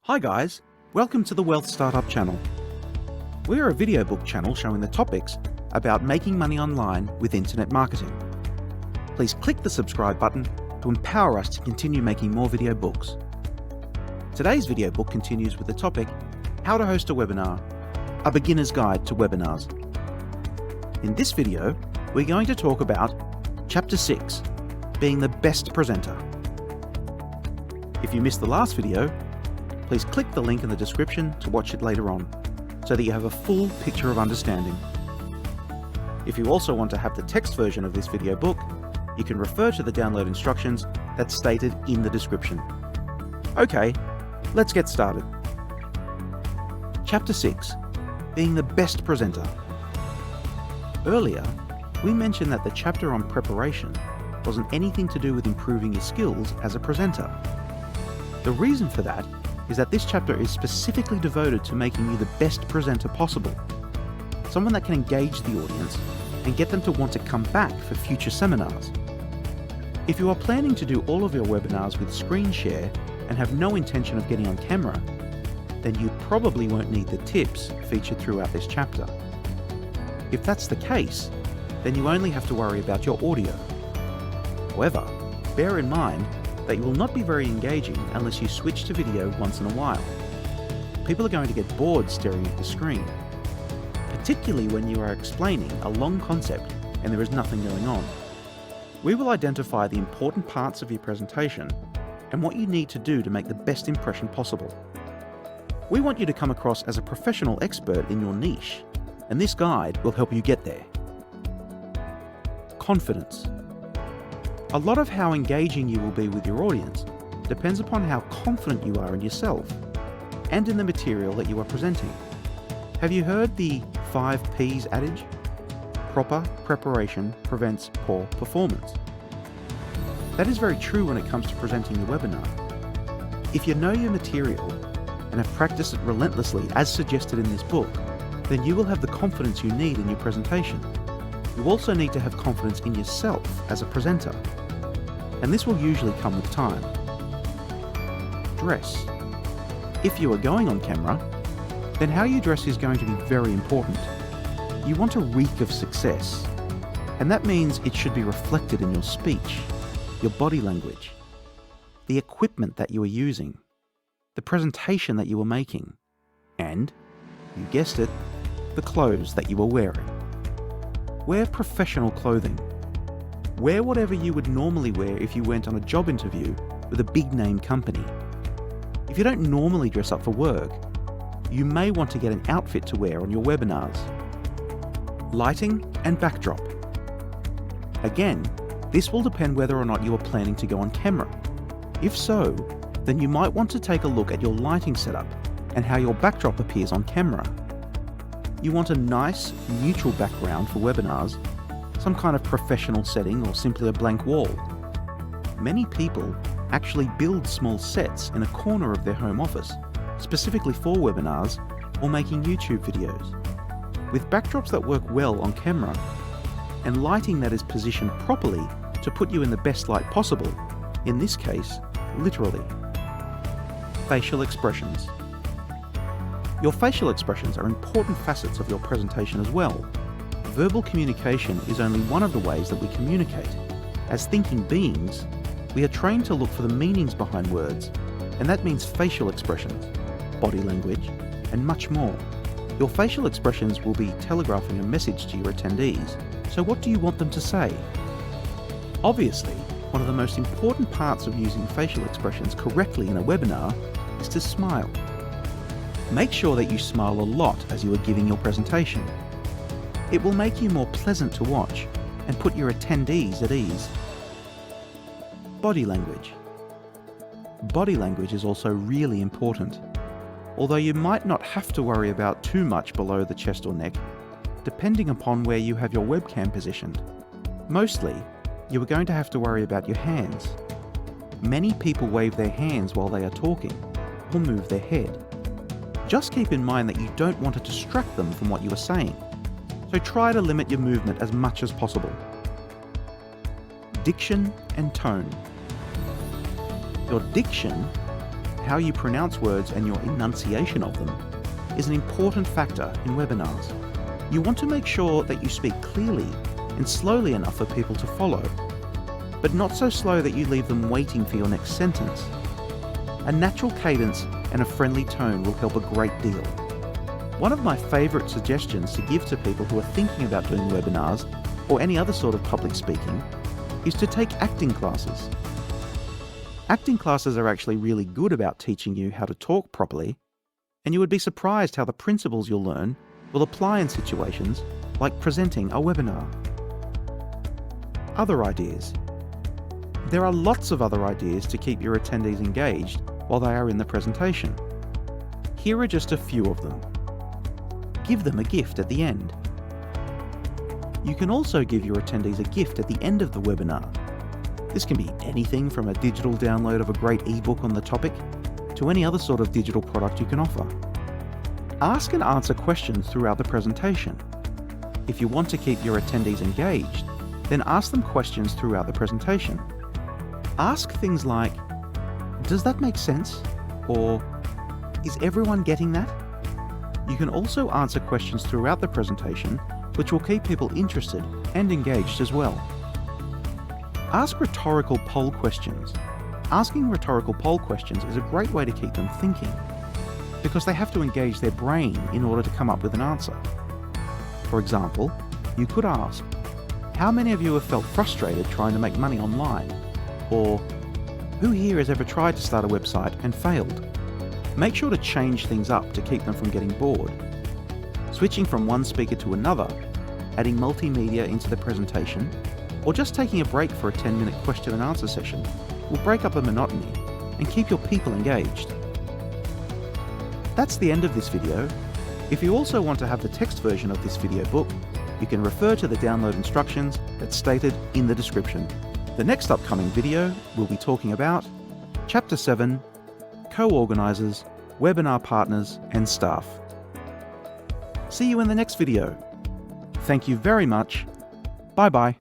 Hi guys, welcome to the Wealth Startup channel. We're a video book channel showing the topics about making money online with internet marketing. Please click the subscribe button to empower us to continue making more video books. Today's video book continues with the topic, How to Host a Webinar, a beginner's guide to webinars. In this video, we're going to talk about Chapter 6, being the best presenter. If you missed the last video, please click the link in the description to watch it later on, so that you have a full picture of understanding. If you also want to have the text version of this video book, you can refer to the download instructions that's stated in the description. Okay, let's get started. Chapter 6, being the best presenter. Earlier, we mentioned that the chapter on preparation wasn't anything to do with improving your skills as a presenter. The reason for that is that this chapter is specifically devoted to making you the best presenter possible, someone that can engage the audience and get them to want to come back for future seminars. If you are planning to do all of your webinars with screen share and have no intention of getting on camera, then you probably won't need the tips featured throughout this chapter. If that's the case, then you only have to worry about your audio. However, bear in mind that you will not be very engaging unless you switch to video once in a while. People are going to get bored staring at the screen, particularly when you are explaining a long concept and there is nothing going on. We will identify the important parts of your presentation and what you need to do to make the best impression possible. We want you to come across as a professional expert in your niche, and this guide will help you get there. Confidence. A lot of how engaging you will be with your audience depends upon how confident you are in yourself and in the material that you are presenting. Have you heard the 5 P's adage? Proper preparation prevents poor performance. That is very true when it comes to presenting your webinar. If you know your material and have practiced it relentlessly as suggested in this book, then you will have the confidence you need in your presentation. You also need to have confidence in yourself as a presenter, and this will usually come with time. Dress. If you are going on camera, then how you dress is going to be very important. You want a reek of success, and that means it should be reflected in your speech, your body language, the equipment that you are using, the presentation that you are making, and, you guessed it, the clothes that you are wearing. Wear professional clothing. Wear whatever you would normally wear if you went on a job interview with a big name company. If you don't normally dress up for work, you may want to get an outfit to wear on your webinars. Lighting and backdrop. Again, this will depend whether or not you are planning to go on camera. If so, then you might want to take a look at your lighting setup and how your backdrop appears on camera. You want a nice, neutral background for webinars, some kind of professional setting or simply a blank wall. Many people actually build small sets in a corner of their home office, specifically for webinars or making YouTube videos. With backdrops that work well on camera and lighting that is positioned properly to put you in the best light possible, in this case, literally. Facial expressions. Your facial expressions are important facets of your presentation as well. Verbal communication is only one of the ways that we communicate. As thinking beings, we are trained to look for the meanings behind words, and that means facial expressions, body language, and much more. Your facial expressions will be telegraphing a message to your attendees, so what do you want them to say? Obviously, one of the most important parts of using facial expressions correctly in a webinar is to smile. Make sure that you smile a lot as you are giving your presentation. It will make you more pleasant to watch and put your attendees at ease. Body language. Body language is also really important. Although you might not have to worry about too much below the chest or neck, depending upon where you have your webcam positioned. Mostly, you are going to have to worry about your hands. Many people wave their hands while they are talking or move their head. Just keep in mind that you don't want to distract them from what you are saying, so try to limit your movement as much as possible. Diction and tone. Your diction how you pronounce words and your enunciation of them is an important factor in webinars. You want to make sure that you speak clearly and slowly enough for people to follow, but not so slow that you leave them waiting for your next sentence. A natural cadence and a friendly tone will help a great deal. One of my favourite suggestions to give to people who are thinking about doing webinars or any other sort of public speaking is to take acting classes. Acting classes are actually really good about teaching you how to talk properly, and you would be surprised how the principles you'll learn will apply in situations like presenting a webinar. Other ideas. There are lots of other ideas to keep your attendees engaged while they are in the presentation. Here are just a few of them. Give them a gift at the end. You can also give your attendees a gift at the end of the webinar. This can be anything from a digital download of a great ebook on the topic to any other sort of digital product you can offer. Ask and answer questions throughout the presentation. If you want to keep your attendees engaged, then ask them questions throughout the presentation. Ask things like, does that make sense? Or, is everyone getting that? You can also answer questions throughout the presentation, which will keep people interested and engaged as well. Ask rhetorical poll questions. Asking rhetorical poll questions is a great way to keep them thinking, because they have to engage their brain in order to come up with an answer. For example, you could ask, how many of you have felt frustrated trying to make money online? Or, who here has ever tried to start a website and failed? Make sure to change things up to keep them from getting bored. Switching from one speaker to another, adding multimedia into the presentation, or just taking a break for a 10-minute question and answer session will break up the monotony and keep your people engaged. That's the end of this video. If you also want to have the text version of this video book, you can refer to the download instructions that's stated in the description. The next upcoming video will be talking about Chapter 7, Co-Organisers, Webinar Partners and Staff. See you in the next video. Thank you very much. Bye-bye.